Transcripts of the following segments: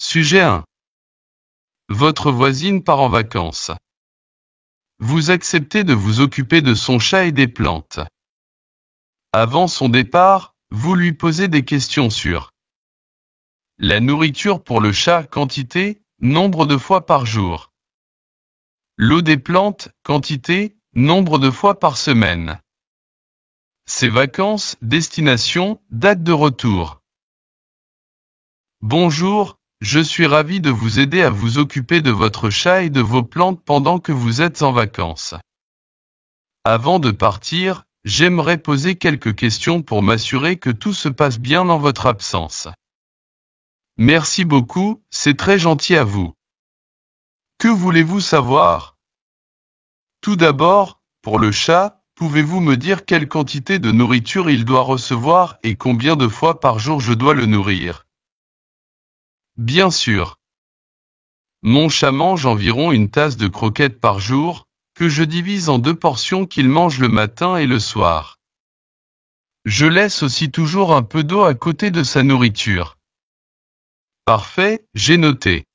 Sujet 1. Votre voisine part en vacances. Vous acceptez de vous occuper de son chat et des plantes. Avant son départ, vous lui posez des questions sur la nourriture pour le chat, quantité, nombre de fois par jour. L'eau des plantes, quantité, nombre de fois par semaine. Ses vacances, destination, date de retour. Bonjour, je suis ravi de vous aider à vous occuper de votre chat et de vos plantes pendant que vous êtes en vacances. Avant de partir, j'aimerais poser quelques questions pour m'assurer que tout se passe bien en votre absence. Merci beaucoup, c'est très gentil à vous. Que voulez-vous savoir? Tout d'abord, pour le chat, pouvez-vous me dire quelle quantité de nourriture il doit recevoir et combien de fois par jour je dois le nourrir? Bien sûr. Mon chat mange environ une tasse de croquettes par jour, que je divise en 2 portions qu'il mange le matin et le soir. Je laisse aussi toujours un peu d'eau à côté de sa nourriture. Parfait, j'ai noté.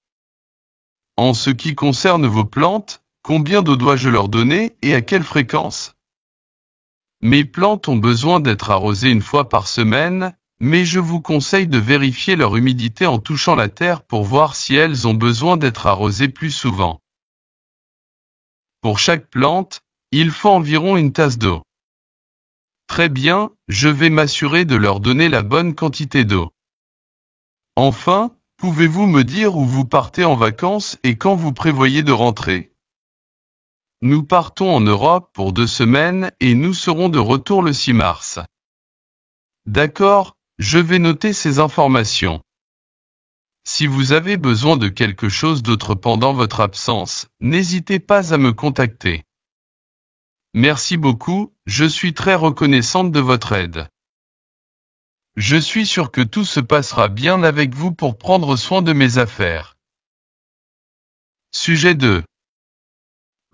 En ce qui concerne vos plantes, combien d'eau dois-je leur donner et à quelle fréquence? Mes plantes ont besoin d'être arrosées 1 fois par semaine, mais je vous conseille de vérifier leur humidité en touchant la terre pour voir si elles ont besoin d'être arrosées plus souvent. Pour chaque plante, il faut environ 1 tasse d'eau. Très bien, je vais m'assurer de leur donner la bonne quantité d'eau. Enfin, pouvez-vous me dire où vous partez en vacances et quand vous prévoyez de rentrer? Nous partons en Europe pour 2 semaines et nous serons de retour le 6 mars. D'accord, je vais noter ces informations. Si vous avez besoin de quelque chose d'autre pendant votre absence, n'hésitez pas à me contacter. Merci beaucoup, je suis très reconnaissante de votre aide. Je suis sûr que tout se passera bien avec vous pour prendre soin de mes affaires. Sujet 2.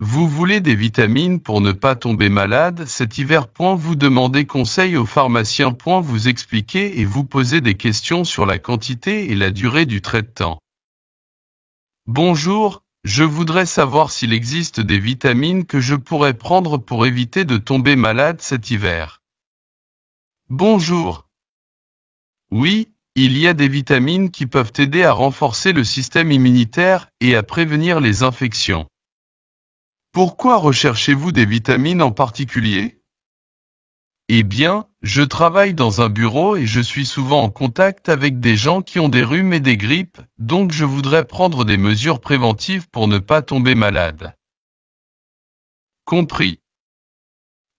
Vous voulez des vitamines pour ne pas tomber malade cet hiver. Vous demandez conseil au pharmacien. Vous expliquez et vous posez des questions sur la quantité et la durée du traitement. Bonjour, je voudrais savoir s'il existe des vitamines que je pourrais prendre pour éviter de tomber malade cet hiver. Bonjour. Oui, il y a des vitamines qui peuvent aider à renforcer le système immunitaire et à prévenir les infections. Pourquoi recherchez-vous des vitamines en particulier? Eh bien, je travaille dans un bureau et je suis souvent en contact avec des gens qui ont des rhumes et des grippes, donc je voudrais prendre des mesures préventives pour ne pas tomber malade. Compris.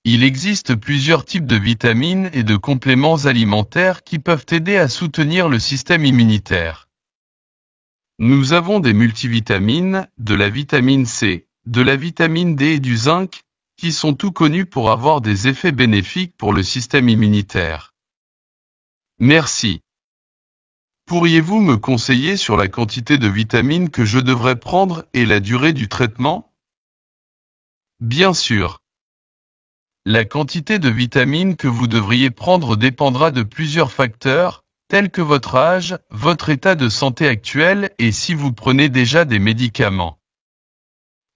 Il existe plusieurs types de vitamines et de compléments alimentaires qui peuvent aider à soutenir le système immunitaire. Nous avons des multivitamines, de la vitamine C, de la vitamine D et du zinc, qui sont tous connus pour avoir des effets bénéfiques pour le système immunitaire. Merci. Pourriez-vous me conseiller sur la quantité de vitamines que je devrais prendre et la durée du traitement? Bien sûr. La quantité de vitamines que vous devriez prendre dépendra de plusieurs facteurs, tels que votre âge, votre état de santé actuel et si vous prenez déjà des médicaments.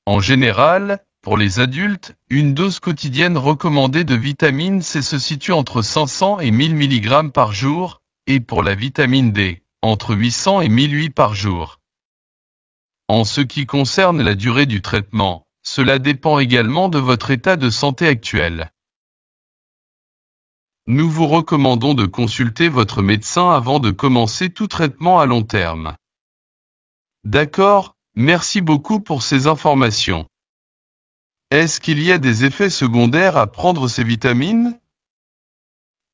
En général, pour les adultes, une dose quotidienne recommandée de vitamine C se situe entre 500 et 1000 mg par jour, et pour la vitamine D, entre 800 et 1008 par jour. En ce qui concerne la durée du traitement, cela dépend également de votre état de santé actuel. Nous vous recommandons de consulter votre médecin avant de commencer tout traitement à long terme. D'accord, merci beaucoup pour ces informations. Est-ce qu'il y a des effets secondaires à prendre ces vitamines?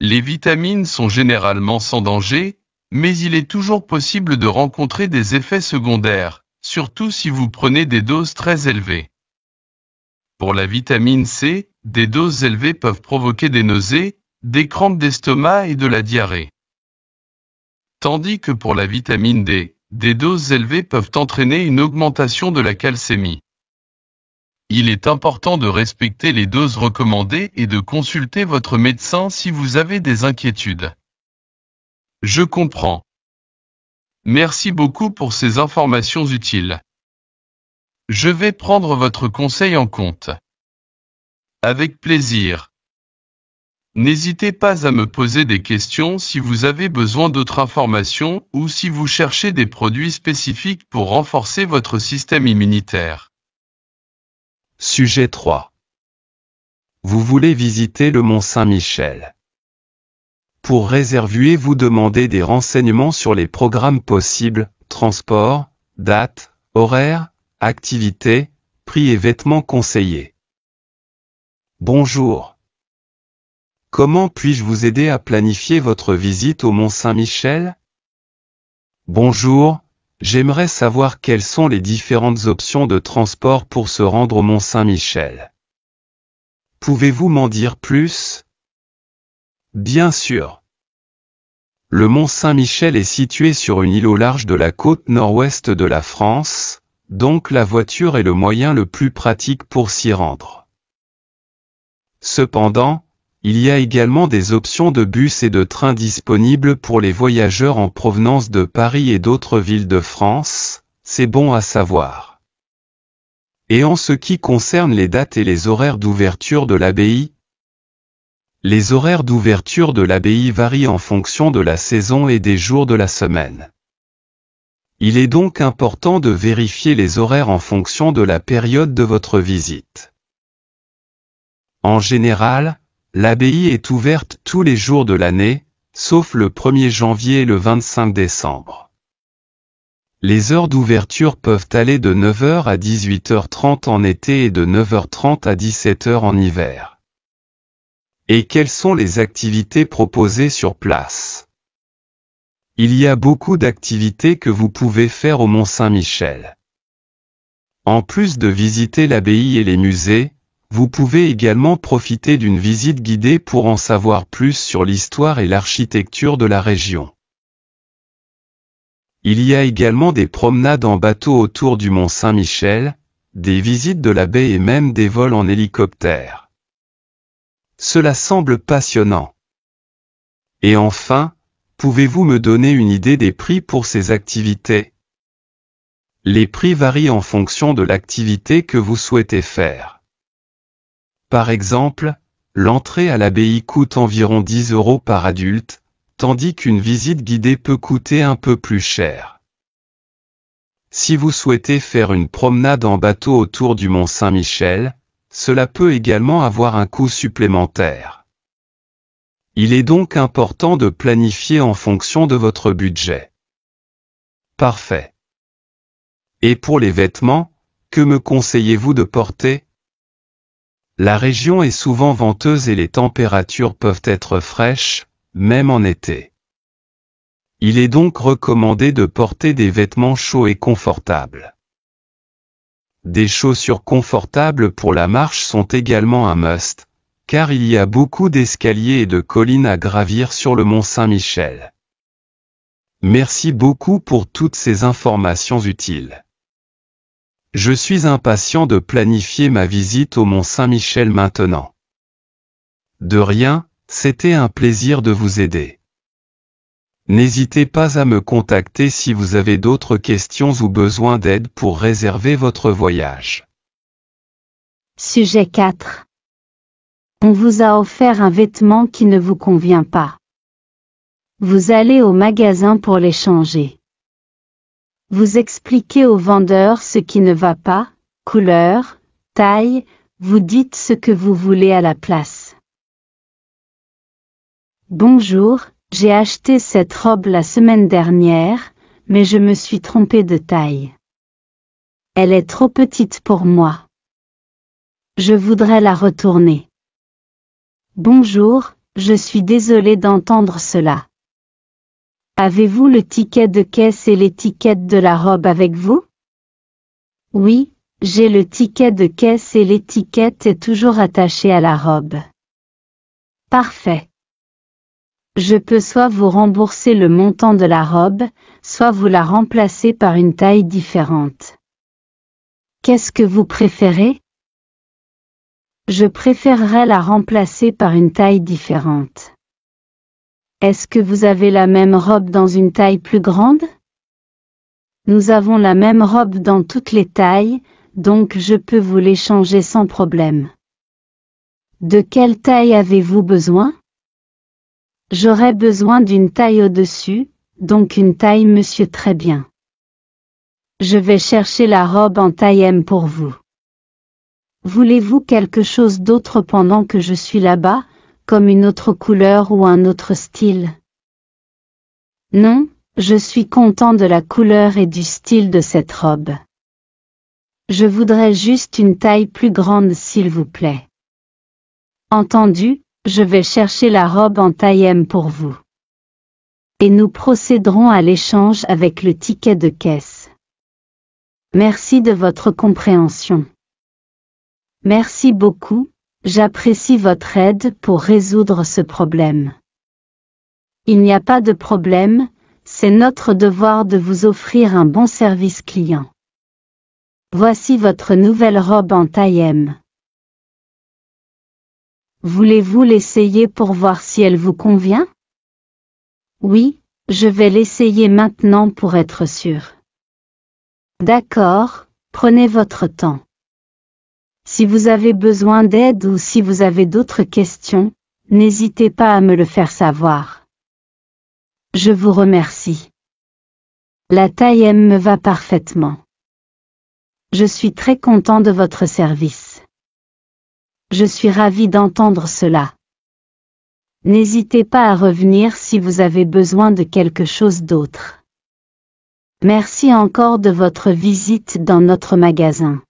Les vitamines sont généralement sans danger, mais il est toujours possible de rencontrer des effets secondaires, surtout si vous prenez des doses très élevées. Pour la vitamine C, des doses élevées peuvent provoquer des nausées, des crampes d'estomac et de la diarrhée. Tandis que pour la vitamine D, des doses élevées peuvent entraîner une augmentation de la calcémie. Il est important de respecter les doses recommandées et de consulter votre médecin si vous avez des inquiétudes. Je comprends. Merci beaucoup pour ces informations utiles. Je vais prendre votre conseil en compte. Avec plaisir. N'hésitez pas à me poser des questions si vous avez besoin d'autres informations ou si vous cherchez des produits spécifiques pour renforcer votre système immunitaire. Sujet 3. Vous voulez visiter le Mont Saint-Michel. Pour réserver, vous demandez des renseignements sur les programmes possibles, transport, dates, horaires, activités, prix et vêtements conseillés. Bonjour. Comment puis-je vous aider à planifier votre visite au Mont Saint-Michel? Bonjour, j'aimerais savoir quelles sont les différentes options de transport pour se rendre au Mont Saint-Michel. Pouvez-vous m'en dire plus? Bien sûr. Le Mont Saint-Michel est situé sur une île au large de la côte nord-ouest de la France, donc la voiture est le moyen le plus pratique pour s'y rendre. Cependant, il y a également des options de bus et de trains disponibles pour les voyageurs en provenance de Paris et d'autres villes de France, c'est bon à savoir. Et en ce qui concerne les dates et les horaires d'ouverture de l'abbaye, les horaires d'ouverture de l'abbaye varient en fonction de la saison et des jours de la semaine. Il est donc important de vérifier les horaires en fonction de la période de votre visite. En général, l'abbaye est ouverte tous les jours de l'année, sauf le 1er janvier et le 25 décembre. Les heures d'ouverture peuvent aller de 9h à 18h30 en été et de 9h30 à 17h en hiver. Et quelles sont les activités proposées sur place? Il y a beaucoup d'activités que vous pouvez faire au Mont Saint-Michel. En plus de visiter l'abbaye et les musées, vous pouvez également profiter d'une visite guidée pour en savoir plus sur l'histoire et l'architecture de la région. Il y a également des promenades en bateau autour du Mont Saint-Michel, des visites de la baie et même des vols en hélicoptère. Cela semble passionnant. Et enfin, pouvez-vous me donner une idée des prix pour ces activités? Les prix varient en fonction de l'activité que vous souhaitez faire. Par exemple, l'entrée à l'abbaye coûte environ 10 € par adulte, tandis qu'une visite guidée peut coûter un peu plus cher. Si vous souhaitez faire une promenade en bateau autour du Mont Saint-Michel, cela peut également avoir un coût supplémentaire. Il est donc important de planifier en fonction de votre budget. Parfait. Et pour les vêtements, que me conseillez-vous de porter? La région est souvent venteuse et les températures peuvent être fraîches, même en été. Il est donc recommandé de porter des vêtements chauds et confortables. Des chaussures confortables pour la marche sont également un must, car il y a beaucoup d'escaliers et de collines à gravir sur le Mont Saint-Michel. Merci beaucoup pour toutes ces informations utiles. Je suis impatient de planifier ma visite au Mont Saint-Michel maintenant. De rien, c'était un plaisir de vous aider. N'hésitez pas à me contacter si vous avez d'autres questions ou besoin d'aide pour réserver votre voyage. Sujet 4. On vous a offert un vêtement qui ne vous convient pas. Vous allez au magasin pour l'échanger. Vous expliquez au vendeur ce qui ne va pas, couleur, taille, vous dites ce que vous voulez à la place. Bonjour, j'ai acheté cette robe la semaine dernière, mais je me suis trompé de taille. Elle est trop petite pour moi. Je voudrais la retourner. Bonjour, je suis désolé d'entendre cela. Avez-vous le ticket de caisse et l'étiquette de la robe avec vous? Oui, j'ai le ticket de caisse et l'étiquette est toujours attachée à la robe. Parfait. Je peux soit vous rembourser le montant de la robe, soit vous la remplacer par une taille différente. Qu'est-ce que vous préférez? Je préférerais la remplacer par une taille différente. Est-ce que vous avez la même robe dans une taille plus grande? Nous avons la même robe dans toutes les tailles, donc je peux vous l'échanger sans problème. De quelle taille avez-vous besoin? J'aurais besoin d'une taille au-dessus, donc une taille monsieur très bien. Je vais chercher la robe en taille M pour vous. Voulez-vous quelque chose d'autre pendant que je suis là-bas, comme une autre couleur ou un autre style? Non, je suis content de la couleur et du style de cette robe. Je voudrais juste une taille plus grande s'il vous plaît. Entendu, je vais chercher la robe en taille M pour vous. Et nous procéderons à l'échange avec le ticket de caisse. Merci de votre compréhension. Merci beaucoup, j'apprécie votre aide pour résoudre ce problème. Il n'y a pas de problème, c'est notre devoir de vous offrir un bon service client. Voici votre nouvelle robe en taille M. Voulez-vous l'essayer pour voir si elle vous convient? Oui, je vais l'essayer maintenant pour être sûr. D'accord, prenez votre temps. Si vous avez besoin d'aide ou si vous avez d'autres questions, n'hésitez pas à me le faire savoir. Je vous remercie. La taille M me va parfaitement. Je suis très content de votre service. Je suis ravi d'entendre cela. N'hésitez pas à revenir si vous avez besoin de quelque chose d'autre. Merci encore de votre visite dans notre magasin.